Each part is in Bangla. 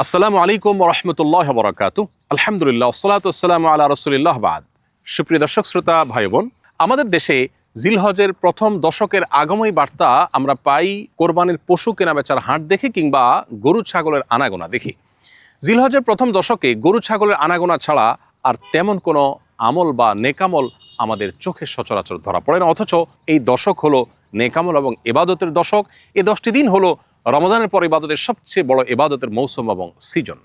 আসসালামু আলাইকুম ওয়া রাহমাতুল্লাহি ওয়া বারাকাতুহু। আলহামদুলিল্লাহ ওয়াসসালাতু ওয়াসসালামু আলা রাসূলিল্লাহ বাদ। সুপ্রিয় দর্শক শ্রোতা ভাই বোন, আমাদের দেশে জিলহজের প্রথম দশকের আগমনী বার্তা আমরা পাই কোরবানির পশু কেনাবেচার হাট দেখে কিংবা গরু ছাগলের আনাগোনা দেখে। জিলহজের প্রথম দশকে গরু ছাগলের আনাগোনা ছাড়া আর তেমন কোনো আমল বা নেকামল আমাদের চোখে সচরাচর ধরা পড়ে না, অথচ এই দশক হলো নেকামল এবং ইবাদতের দশক। এই 10টি দিন হলো রমজানের পর ইবাদতের সবচেয়ে বড় ইবাদতের মৌসুম এবং সিজন।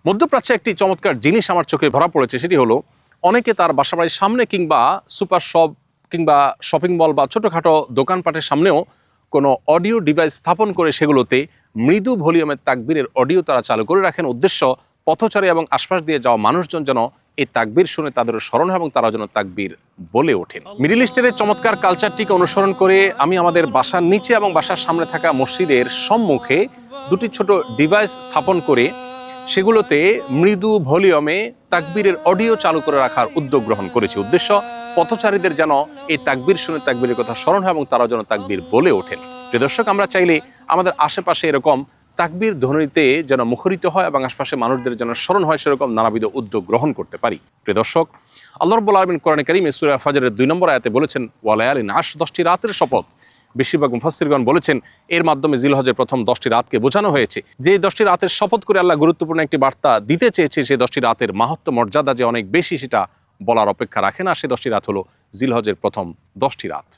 মধ্যপ্রাচ্যে একটি চমৎকার জিনিস আমার চোখে ধরা পড়েছে, সেটি হলো অনেকে তার বাসাবাড়ির সামনে কিংবা সুপার শপ কিংবা শপিং মল বা ছোটোখাটো দোকানপাটের সামনেও কোনো অডিও ডিভাইস স্থাপন করে সেগুলোতে মৃদু ভলিউমের তাকবীরের অডিও তারা চালু করে রাখেন। উদ্দেশ্য, পথচারী এবং আশপাশ দিয়ে যাওয়া মানুষজন যেন এই তাকবীর শুনে তাদের স্মরণ হয় এবং তারা যেন তাকবীর বলে ওঠেন। মিডল ইস্টের চমৎকার কালচারটিকে অনুসরণ করে আমি আমাদের বাসার নিচে এবং বাসার সামনে থাকা মসজিদের সম্মুখে দুটি ছোট ডিভাইস স্থাপন করে সেগুলোতে মৃদু ভলিউমে তাকবীরের অডিও চালু করে রাখার উদ্যোগ গ্রহণ করেছি। উদ্দেশ্য, পথচারীদের যেন এই তাকবীর শুনে তাকবীরের কথা স্মরণ হয় এবং তারা যেন তাকবীর বলে ওঠেন। প্রিয় দর্শক, আমরা চাইলে আমাদের আশেপাশে এরকম তাকবীর ধ্বনিতে যেন মুখরিত হয় এবং আশপাশে মানুষদের যেন স্মরণ হয় সেরকম নানাবিধ উদ্যোগ গ্রহণ করতে পারি। প্রিয় দর্শক, আল্লাহ রাব্বুল আলামিন কোরআনে কারীমে সূরা ফাজরের 2 নম্বর আয়াতে বলেছেন, ওয়া লায়ালিন আশর, 10টি রাতের শপথ। বেশিরভাগ মুফাসসিরগণ বলেছেন এর মাধ্যমে জিলহজের প্রথম 10টি রাতকে বোঝানো হয়েছে। যে 10টি রাতের শপথ করে আল্লাহ গুরুত্বপূর্ণ একটি বার্তা দিতে চেয়েছে, সেই 10টি রাতের মাহাত্ম্য মর্যাদা যে অনেক বেশি সেটা বলার অপেক্ষা রাখে না। সেই 10টি রাত হলো জিলহজের প্রথম 10টি রাত।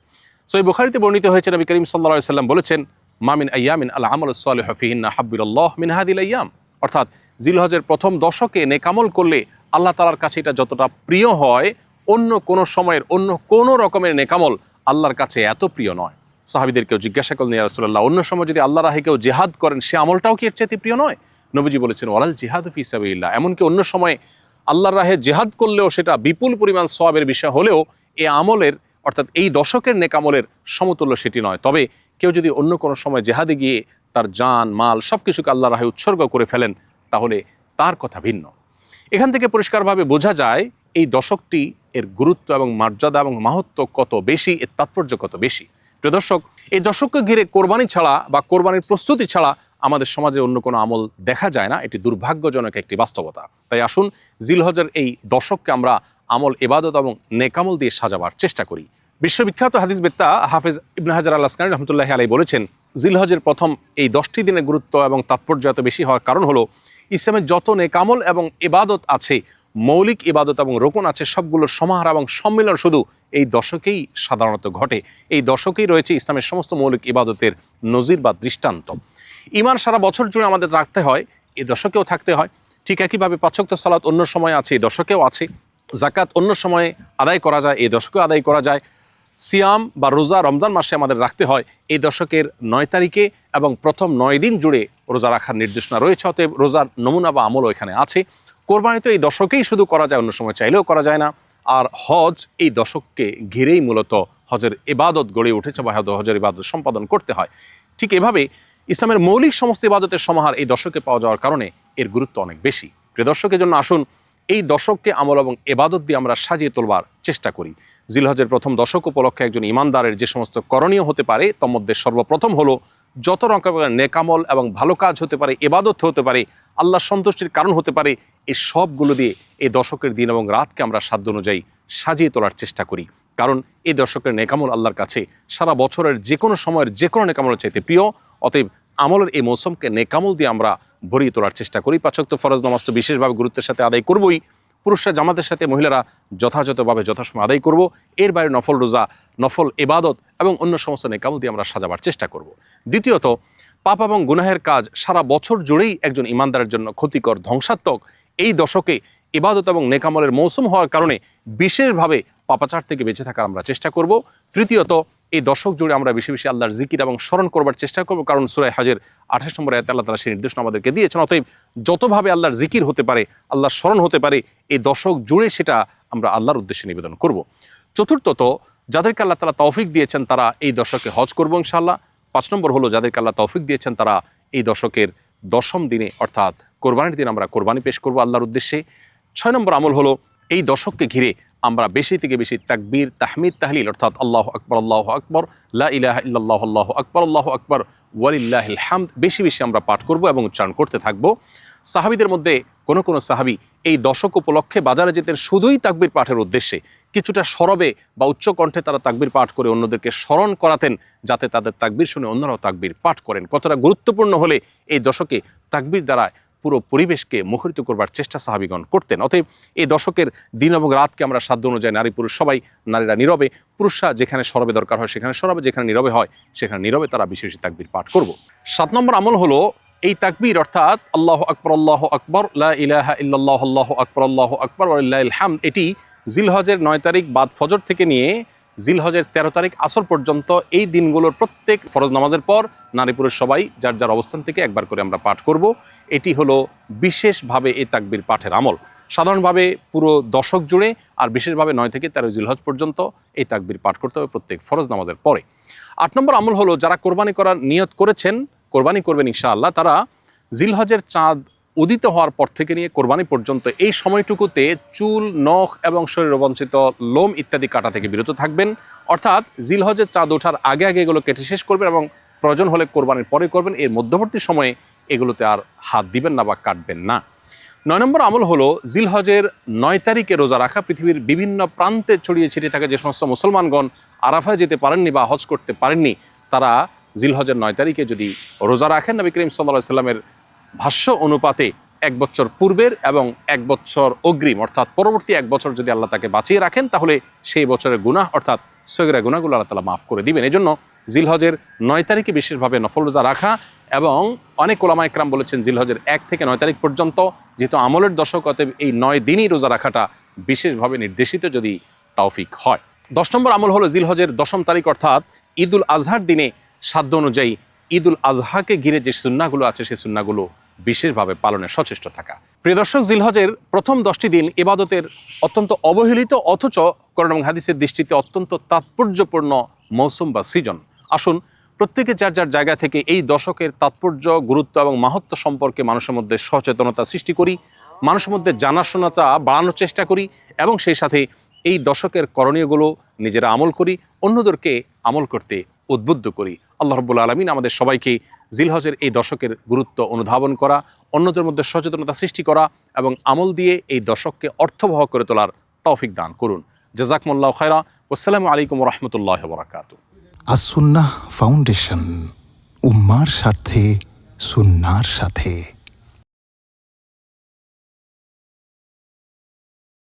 সহিহ বুখারীতে বর্ণিত হয়েছে, নবী করিম সাল্লাল্লাহু আলাইহি সাল্লাম বলেছেন, মা মিন আইয়ামিন আল আমালুস সালিহু ফিহিন্না হাব্বিলাল্লাহ মিন হাদিল আইয়াম। অর্থাৎ জিলহজের প্রথম দশকে নেকামল করলে আল্লাহ তাআলার কাছে এটা যতটা প্রিয় হয়, অন্য কোনো সময়ের অন্য কোনো রকমের নেকামল আল্লাহর কাছে এত প্রিয় নয়। সাহাবীদেরকেও জিজ্ঞাসা করলেন, ইয়া রাসূলুল্লাহ, অন্য সময় যদি আল্লাহর রাহে কেউ জিহাদ করেন সে আমলটাও কি এর চাইতে প্রিয় নয়? নবীজি বলেছেন, ওয়ালাল জিহাদু ফি সাবিলিল্লাহ। এমনকি অন্য সময় আল্লাহর রাহে জিহাদ করলেও সেটা বিপুল পরিমাণ সওয়াবের বিষয় হলেও এই আমলের অর্থাৎ এই দশকের নেকামলের সমতুল্য সেটি নয়। তবে কেউ যদি অন্য কোনো সময় জেহাদে গিয়ে তার জান মাল সব কিছুকে আল্লাহর রাহে উৎসর্গ করে ফেলেন তাহলে তার কথা ভিন্ন। এখান থেকে পরিষ্কারভাবে বোঝা যায় এই দশকটি এর গুরুত্ব এবং মর্যাদা এবং মাহাত্ম্য কত বেশি, এর তাৎপর্য কত বেশি। প্রিয় দর্শক, এই দশককে ঘিরে কোরবানি ছাড়া বা কোরবানির প্রস্তুতি ছাড়া আমাদের সমাজে অন্য কোনো আমল দেখা যায় না। এটি দুর্ভাগ্যজনক একটি বাস্তবতা। তাই আসুন জিলহজের এই দশককে আমরা আমল, ইবাদত এবং নেকামল দিয়ে সাজাবার চেষ্টা করি। বিশ্ববিখ্যাত হাদিসবেত্তা হাফেজ ইবনে হাজার আল আসকালানী রাহমাতুল্লাহি আলাইহি বলেছেন, জিলহজের প্রথম এই 10টি দিনের গুরুত্ব এবং তাৎপর্য এত বেশি হওয়ার কারণ হলো ইসলামের যত নেকামল এবং ইবাদত আছে, মৌলিক ইবাদত এবং রোকন আছে, সবগুলোর সমাহার এবং সম্মিলন শুধু এই দশকেই সাধারণত ঘটে। এই দশকেই রয়েছে ইসলামের সমস্ত মৌলিক ইবাদতের নজির বা দৃষ্টান্ত। ঈমান সারা বছর জুড়ে আমাদের রাখতে হয়, এই দশকেও থাকতে হয়। ঠিক একইভাবে 5 ওয়াক্ত সালাত অন্য সময় আছে, এই দশকেও আছে। যাকাত অন্য সময়ে আদায় করা যায়, এই দশকেও আদায় করা যায়। সিয়াম বা রোজা রমজান মাসে আমাদের রাখতে হয়, এই দশকের 9 তারিখে এবং প্রথম 9 দিন জুড়ে রোজা রাখার নির্দেশনা রয়েছে। অতএব রোজার নমুনা বা আমলও এখানে আছে। কোরবানি তো এই দশকেই শুধু করা যায়, অন্য সময় চাইলেও করা যায় না। আর হজ এই দশককে ঘিরেই মূলত হজের ইবাদত গড়ে উঠেছে বা হজের ইবাদত সম্পাদন করতে হয়। ঠিক এভাবে ইসলামের মৌলিক সমস্ত ইবাদতের সমাহার এই দশকে পাওয়া যাওয়ার কারণে এর গুরুত্ব অনেক বেশি। প্রিয় দর্শকের জন্য আসুন এই দশককে আমল এবং ইবাদত দিয়ে আমরা সাজিয়ে তোলবার চেষ্টা করি। জিলহজের প্রথম দশক উপলক্ষে একজন ইমানদারের যে সমস্ত করণীয় হতে পারে তার মধ্যে সর্বপ্রথম হলো যত রকমের নেকামল এবং ভালো কাজ হতে পারে, ইবাদত হতে পারে, আল্লাহর সন্তুষ্টির কারণ হতে পারে, এই সবগুলো দিয়ে এই দশকের দিন এবং রাতকে আমরা সাধ্য অনুযায়ী সাজিয়ে তোলার চেষ্টা করি। কারণ এই দশকের নেকামল আল্লাহর কাছে সারা বছরের যে কোনো সময়ের যে কোনো নেকামলের চাইতে প্রিয়। অতএব আমলের এই মৌসুমকে নেকামল দিয়ে আমরা ভরিয়ে তোলার চেষ্টা করি। 5 ওয়াক্ত ফরজ নামাজ তো বিশেষভাবে গুরুত্বের সাথে আদায় করবই, পুরুষরা জামাতের সাথে মহিলারা যথাযথভাবে যথাসময় আদায় করব। এর বাইরে নফল রোজা, নফল ইবাদত এবং অন্য সমস্ত নেকামল দিয়ে আমরা সাজাবার চেষ্টা করব। দ্বিতীয়ত, পাপ এবং গুনাহের কাজ সারা বছর জুড়েই একজন ইমানদারের জন্য ক্ষতিকর, ধ্বংসাত্মক। এই দশকে ইবাদত এবং নেকামলের মৌসুম হওয়ার কারণে বিশেষভাবে পাপাচার থেকে বেঁচে থাকার আমরা চেষ্টা করব। তৃতীয়ত, এই দশক জুড়ে আমরা বেশি বেশি আল্লাহর জিকির এবং স্মরণ করবার চেষ্টা করব, কারণ সূরা হজের 28 নম্বর আয়াতে আল্লাহ তাআলা সেই নির্দেশনা আমাদেরকে দিয়েছেন। অতএব যতভাবে আল্লাহর জিকির হতে পারে, আল্লাহর স্মরণ হতে পারে, এই দশক জুড়ে সেটা আমরা আল্লাহর উদ্দেশ্যে নিবেদন করব। চতুর্থত, যাদেরকে আল্লাহ তাআলা তৌফিক দিয়েছেন তারা এই দশকে হজ করবো ইনশাআল্লাহ। 5 নম্বর হলো যাদেরকে আল্লাহ তৌফিক দিয়েছেন তারা এই দশকের 10ম দিনে অর্থাৎ কোরবানির দিন আমরা কোরবানি পেশ করব আল্লাহর উদ্দেশ্যে। 6 নম্বর আমল হলো এই দশককে ঘিরে আমরা বেশি থেকে বেশি তাকবীর, তাহমিদ, তাহলিল অর্থাৎ আল্লাহু আকবার, লা ইলাহা ইল্লাল্লাহ, আল্লাহু আকবার ওয়ালিল্লাহিল হামদ বেশি বেশি আমরা পাঠ করব এবং উচ্চারণ করতে থাকব। সাহাবীদের মধ্যে কোনো সাহাবী এই দশক উপলক্ষে বাজারে যেতেন শুধুই তাকবীর পাঠের উদ্দেশ্যে, কিছুটা সরবে বা উচ্চকণ্ঠে তারা তাকবীর পাঠ করে অন্যদেরকে স্মরণ করাতেন, যাতে তাদের তাকবীর শুনে অন্যরাও তাকবীর পাঠ করেন। কতটা গুরুত্বপূর্ণ হলে এই দশকে তাকবীর দ্বারা পুরো পরিবেশকে মুখরিত করবার চেষ্টা সাহাবীগণ করতেন। অতএব এই দশকের দিন এবং রাতকে আমরা সাধ্য অনুযায়ী নারী পুরুষ সবাই, নারীরা নীরবে, পুরুষরা যেখানে সরবে দরকার হয় সেখানে সরবে, যেখানে নীরবে হয় সেখানে নীরবে তারা বিশেষ তাকবীর পাঠ করব। 7 নম্বর আমল হলো এই তাকবীর, অর্থাৎ আল্লাহু আকবার, লা ইলাহা ইল্লাল্লাহ, আল্লাহু আকবার ওয়ালিল্লাহিল হামদ। এটি জিলহজের 9 তারিখ বাদ ফজর থেকে নিয়ে জিলহজের 13 তারিখ আসর পর্যন্ত এই দিনগুলোর প্রত্যেক ফরজ নামাজের পর নারী পুরুষ সবাই যার যার অবস্থান থেকে একবার করে আমরা পাঠ করব। এটি হলো বিশেষভাবে এই তাকবীর পাঠের আমল। সাধারণভাবে পুরো দশক জুড়ে আর বিশেষভাবে 9 থেকে 13 জিলহজ পর্যন্ত এই তাকবীর পাঠ করতে হবে প্রত্যেক ফরজ নামাজের পরে। 8 নম্বর আমল হলো যারা কোরবানি করার নিয়ত করেছেন, কোরবানি করবেন ইনশাআল্লাহ, তারা জিলহজের চাঁদ উদিত হওয়ার পর থেকে নিয়ে কোরবানি পর্যন্ত এই সময়টুকুতে চুল, নখ এবং শরীর অবাঞ্ছিত লোম ইত্যাদি কাটা থেকে বিরত থাকবেন। অর্থাৎ জিলহজের চাঁদ ওঠার আগে আগে এগুলো কেটে শেষ করবেন এবং প্রয়োজন হলে কোরবানির পরে করবেন। এর মধ্যবর্তী সময়ে এগুলোতে আর হাত দিবেন না বা কাটবেন না। 9 নম্বর আমল হলো জিলহজের 9 তারিখে রোজা রাখা। পৃথিবীর বিভিন্ন প্রান্তে ছড়িয়ে ছিটিয়ে থাকা যে সমস্ত মুসলমানগণ আরাফায় যেতে পারেননি বা হজ করতে পারেননি, তারা জিলহজের 9 তারিখে যদি রোজা রাখেন, নবী করিম সাল্লাল্লাহু আলাইহি সাল্লামের ভাষ্য অনুপাতে 1 বছর পূর্বের এবং 1 বছর অগ্রিম, অর্থাৎ পরবর্তী 1 বছর যদি আল্লাহ তাকে বাঁচিয়ে রাখেন, তাহলে সেই বছরের গুনাহ অর্থাৎ সগীরা গুনাহগুলো আল্লাহ তাআলা মাফ করে দিবেন। এজন্য জিলহজের 9 তারিখে বিশেষভাবে নফল রোজা রাখা, এবং অনেক ওলামা ইকরাম বলেছেন জিলহজের 1 থেকে 9 তারিখ পর্যন্ত, যেহেতু আমলের দশক, অতএব এই 9 দিনই রোজা রাখাটা বিশেষভাবে নির্দেশিত যদি তৌফিক হয়। 10 নম্বর আমল হলো জিলহজের 10ম তারিখ অর্থাৎ ঈদুল আজহার দিনে সাধ্য অনুযায়ী ঈদুল আজহাকে ঘিরে যে সুন্নাহগুলো আছে সেই সুন্নাহগুলো বিশেষভাবে পালনে সচেষ্ট থাকা। প্রিয় দর্শক, জিলহজের প্রথম 10টি দিন ইবাদতের অত্যন্ত অবহেলিত, অথচ কোরআন এবং হাদিসের দৃষ্টিতে অত্যন্ত তাৎপর্যপূর্ণ মৌসুম বা সিজন। আসুন প্রত্যেকে যার যার জায়গা থেকে এই দশকের তাৎপর্য, গুরুত্ব এবং মাহাত্ম্য সম্পর্কে মানুষের মধ্যে সচেতনতা সৃষ্টি করি, মানুষের মধ্যে জানাশোনাটা বাড়ানোর চেষ্টা করি, এবং সেই সাথে এই দশকের করণীয়গুলো নিজেরা আমল করি, অন্যদেরকে আমল করতে উদ্বুদ্ধ করি। আল্লাহ রাব্বুল আলামিন আমাদের সবাইকে জিলহজের এই দশকের গুরুত্ব অনুধাবন করা, অন্যদের মধ্যে সচেতনতা সৃষ্টি করা এবং আমল দিয়ে এই দশককে অর্থবহ করে তোলার তৌফিক দান করুন। জাযাকুমুল্লাহু খায়রা। আসসালামু আলাইকুম ওয়া রাহমাতুল্লাহি ওয়া বারাকাতুহু। আস-সুন্নাহ ফাউন্ডেশন, উম্মার স্বার্থে সুন্নাহর সাথে।